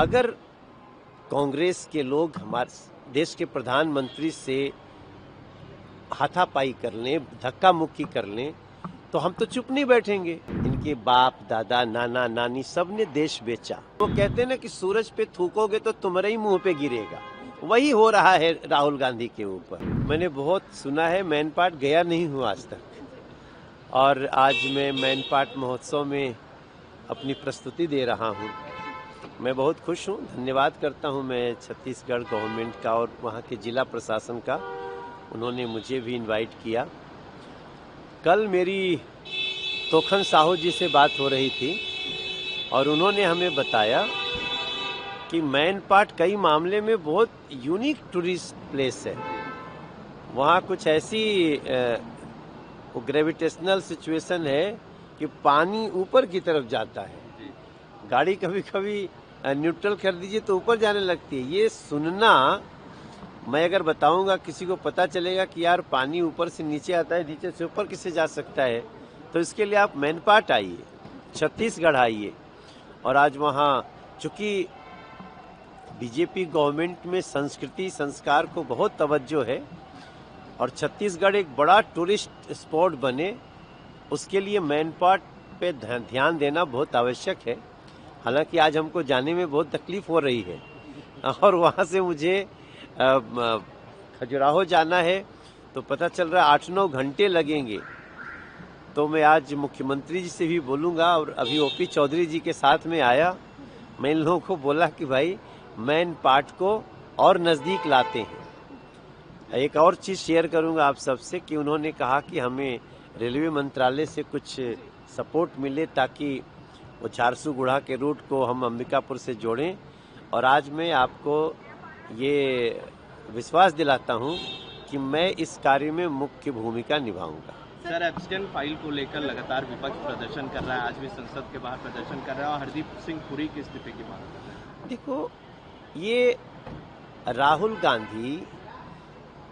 अगर कांग्रेस के लोग हमारे देश के प्रधानमंत्री से हाथापाई कर लें, धक्का मुक्की कर लें, तो हम तो चुप नहीं बैठेंगे। इनके बाप दादा नाना नानी सब ने देश बेचा। वो कहते हैं ना कि सूरज पे थूकोगे तो तुम्हारे ही मुंह पे गिरेगा। वही हो रहा है राहुल गांधी के ऊपर। मैंने बहुत सुना है, मैनपाट गया नहीं हूँ आज तक, और आज मैं मैनपाट महोत्सव में अपनी प्रस्तुति दे रहा हूँ। मैं बहुत खुश हूँ, धन्यवाद करता हूँ मैं छत्तीसगढ़ गवर्नमेंट का और वहाँ के जिला प्रशासन का। उन्होंने मुझे भी इनवाइट किया। कल मेरी तोखन साहू जी से बात हो रही थी और उन्होंने हमें बताया कि मैनपाट कई मामले में बहुत यूनिक टूरिस्ट प्लेस है। वहाँ कुछ ऐसी ग्रेविटेशनल सिचुएशन है कि पानी ऊपर की तरफ जाता है। गाड़ी कभी कभी न्यूट्रल कर दीजिए तो ऊपर जाने लगती है। ये सुनना, मैं अगर बताऊंगा किसी को पता चलेगा कि यार पानी ऊपर से नीचे आता है, नीचे से ऊपर किससे जा सकता है, तो इसके लिए आप मैनपाट आइए, छत्तीसगढ़ आइए। और आज वहाँ चूंकि बीजेपी गवर्नमेंट में संस्कृति संस्कार को बहुत तवज्जो है और छत्तीसगढ़ एक बड़ा टूरिस्ट स्पॉट बने, उसके लिए मैनपाट पे ध्यान देना बहुत आवश्यक है। हालांकि आज हमको जाने में बहुत तकलीफ हो रही है और वहाँ से मुझे खजुराहो जाना है, तो पता चल रहा है 8-9 घंटे लगेंगे। तो मैं आज मुख्यमंत्री जी से भी बोलूँगा, और अभी ओपी चौधरी जी के साथ में आया, मैं इन लोगों को बोला कि भाई मैनपाट को और नज़दीक लाते हैं। एक और चीज़ शेयर करूँगा आप सबसे कि उन्होंने कहा कि हमें रेलवे मंत्रालय से कुछ सपोर्ट मिले ताकि वो झारसुगुड़ा के रूट को हम अंबिकापुर से जोड़ें। और आज मैं आपको ये विश्वास दिलाता हूं कि मैं इस कार्य में मुख्य भूमिका निभाऊंगा। सर, एब्सटेंट फाइल को लेकर लगातार विपक्ष प्रदर्शन कर रहा है, आज भी संसद के बाहर प्रदर्शन कर रहा है और हरदीप सिंह पुरी के इस्तीफे की मांग कर रहा है। देखो, ये राहुल गांधी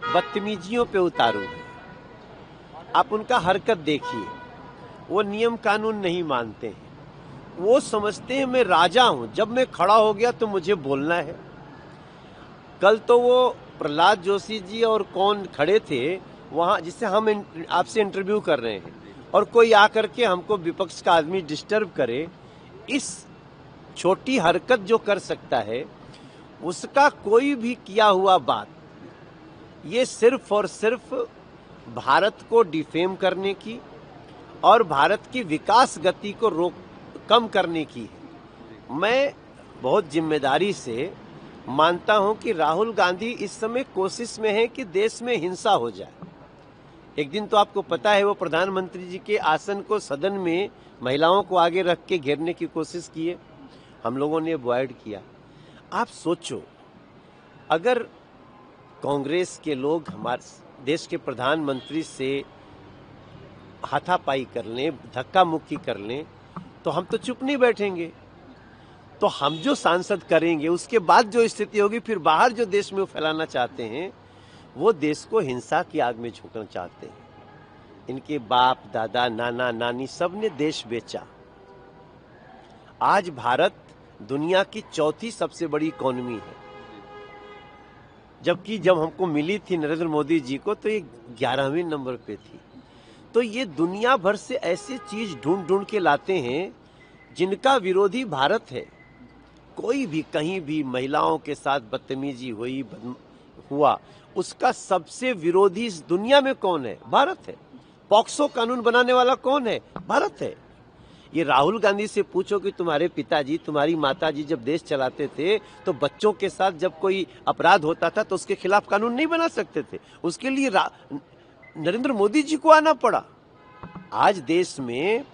बदतमीजियों पे उतारू है। आप उनका हरकत देखिए, वो नियम कानून नहीं मानते हैं। वो समझते हैं मैं राजा हूं, जब मैं खड़ा हो गया तो मुझे बोलना है। कल तो वो प्रहलाद जोशी जी और कौन खड़े थे वहां, जिससे हम आपसे इंटरव्यू कर रहे हैं, और कोई आकर के हमको विपक्ष का आदमी डिस्टर्ब करे। इस छोटी हरकत जो कर सकता है उसका कोई भी किया हुआ बात, ये सिर्फ और सिर्फ भारत को डिफेम करने की और भारत की विकास गति को कम करने की है। मैं बहुत जिम्मेदारी से मानता हूं कि राहुल गांधी इस समय कोशिश में है कि देश में हिंसा हो जाए। एक दिन तो आपको पता है वो प्रधानमंत्री जी के आसन को सदन में महिलाओं को आगे रख के घेरने की कोशिश की है, हम लोगों ने अवॉइड किया। आप सोचो, अगर कांग्रेस के लोग हमारे देश के प्रधानमंत्री से हाथापाई कर लें, धक्का मुक्की कर लें, तो हम तो चुप नहीं बैठेंगे। तो हम जो सांसद करेंगे उसके बाद जो स्थिति होगी, फिर बाहर जो देश में वो फैलाना चाहते हैं, वो देश को हिंसा की आग में झोंकना चाहते हैं। इनके बाप दादा नाना नानी सब ने देश बेचा। आज भारत दुनिया की चौथी सबसे बड़ी इकोनॉमी है, जबकि जब हमको मिली थी नरेंद्र मोदी जी को तो ये 11वें नंबर पे थी। तो ये दुनिया भर से ऐसी चीज ढूंढ ढूंढ के लाते हैं जिनका विरोधी भारत है। कोई भी कहीं भी महिलाओं के साथ बदतमीजी हुआ, उसका सबसे विरोधी इस दुनिया में कौन है? भारत है। पॉक्सो कानून बनाने वाला कौन है? भारत है। ये राहुल गांधी से पूछो कि तुम्हारे पिताजी, तुम्हारी माताजी जब देश चलाते थे तो बच्चों के साथ जब कोई अपराध होता था तो उसके खिलाफ कानून नहीं बना सकते थे। उसके लिए नरेंद्र मोदी जी को आना पड़ा। आज देश में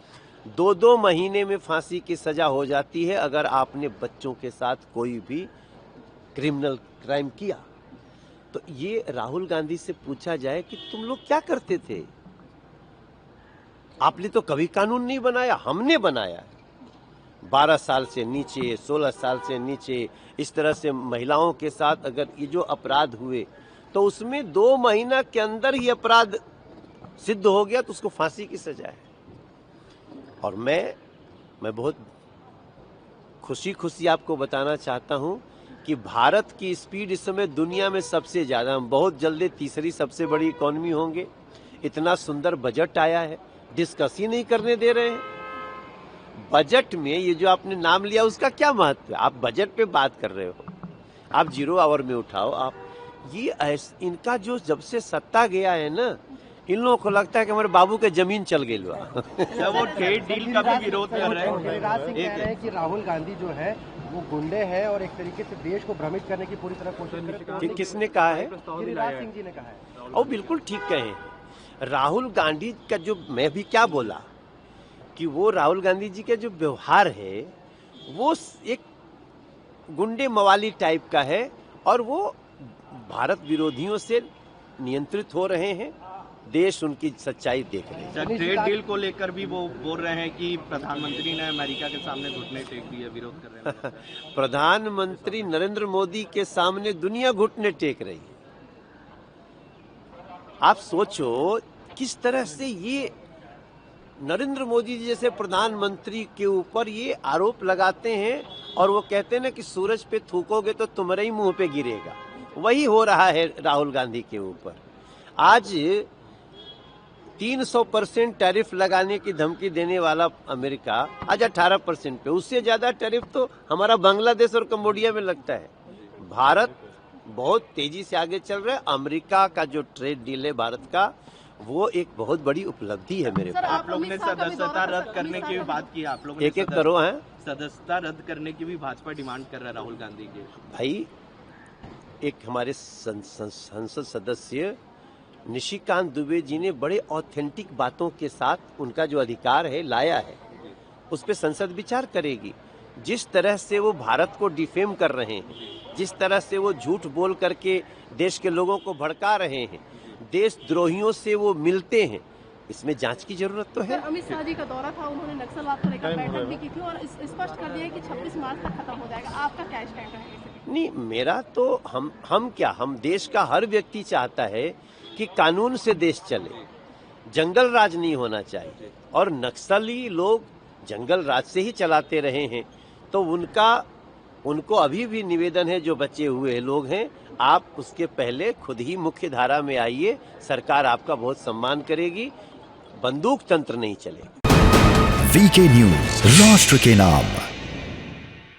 2-2 महीने में फांसी की सजा हो जाती है अगर आपने बच्चों के साथ कोई भी क्रिमिनल क्राइम किया। तो ये राहुल गांधी से पूछा जाए कि तुम लोग क्या करते थे? आपने तो कभी कानून नहीं बनाया, हमने बनाया। 12 साल से नीचे, 16 साल से नीचे, इस तरह से महिलाओं के साथ अगर ये जो अपराध हुए तो उसमें 2 महीना के अंदर ही अपराध सिद्ध हो गया तो उसको फांसी की सजा है। और मैं बहुत खुशी खुशी आपको बताना चाहता हूं कि भारत की स्पीड इस समय दुनिया में सबसे ज्यादा, हम बहुत जल्दी तीसरी सबसे बड़ी इकोनॉमी होंगे। इतना सुंदर बजट आया है, डिस्कस ही नहीं करने दे रहे हैं। बजट में ये जो आपने नाम लिया उसका क्या महत्व है? आप बजट पे बात कर रहे हो, आप 0 आवर में उठाओ। आप ये इनका जो जब से सत्ता गया है ना, इन लोगों को लगता है कि हमारे बाबू के जमीन चल गई। जब वो ट्रेड डील का भी विरोध कर रहे हैं, गिरिराज सिंह कह रहे हैं कि राहुल गांधी जो है वो गुंडे हैं और एक तरीके से देश को भ्रमित करने की पूरी तरह कोशिश कर रहे हैं। किसने कहा है? गिरिराज सिंह जी ने कहा है। और बिल्कुल ठीक कहे। राहुल गांधी का जो, मैं भी क्या बोला कि वो राहुल गांधी जी का जो व्यवहार है वो एक गुंडे मवाली टाइप का है और वो भारत विरोधियों से नियंत्रित हो रहे हैं। देश उनकी सच्चाई देख रहे हैं। ट्रेड डील को लेकर भी वो बोल रहे हैं कि प्रधानमंत्री ने अमेरिका के सामने घुटने टेक दिए, विरोध कर रहे हैं। प्रधानमंत्री नरेंद्र मोदी के सामने दुनिया घुटने टेक रही है। आप सोचो किस तरह से ये नरेंद्र मोदी जी जैसे प्रधानमंत्री के ऊपर ये आरोप लगाते हैं और वो कहते हैं ना कि सूरज पे थूकोगे तो तुम्हारे ही मुंह पे गिरेगा। वही हो रहा है राहुल गांधी के ऊपर। आज 300% टैरिफ लगाने की धमकी देने वाला अमेरिका आज 18% पे, उससे ज्यादा टैरिफ तो हमारा बांग्लादेश और कंबोडिया में लगता है। भारत बहुत तेजी से आगे चल रहा है। अमेरिका का जो ट्रेड डील है भारत का, वो एक बहुत बड़ी उपलब्धि है मेरे पास। आप लोगों ने सदस्यता रद्द करने की भी बात की, आप लोगों ने एक करो हैं। सदस्यता रद्द करने की भी भाजपा डिमांड कर रहा है राहुल गांधी की। भाई, एक हमारे संसद सदस्य निशिकांत दुबे जी ने बड़े ऑथेंटिक बातों के साथ उनका जो अधिकार है लाया है, उस पर संसद विचार करेगी। जिस तरह से वो भारत को डिफेम कर रहे हैं, जिस तरह से वो झूठ बोल करके देश के लोगों को भड़का रहे हैं, देशद्रोहियों से वो मिलते हैं, इसमें जांच की जरूरत तो है। अमित शाह जी का दौरा था, उन्होंने नक्सलवाद को लेकर बैठक भी की थी और स्पष्ट कर दिया कि 26 मार्च तक खत्म हो जाएगा। आपका क्या स्टैंड रहेगा? नहीं, मेरा तो हम देश का हर व्यक्ति चाहता है कि कानून से देश चले, जंगल राज नहीं होना चाहिए। और नक्सली लोग जंगल राज से ही चलाते रहे हैं, तो उनको अभी भी निवेदन है, जो बचे हुए लोग हैं, आप उसके पहले खुद ही मुख्य धारा में आइए। सरकार आपका बहुत सम्मान करेगी, बंदूक तंत्र नहीं चलेगा। वीके न्यूज, राष्ट्र के नाम।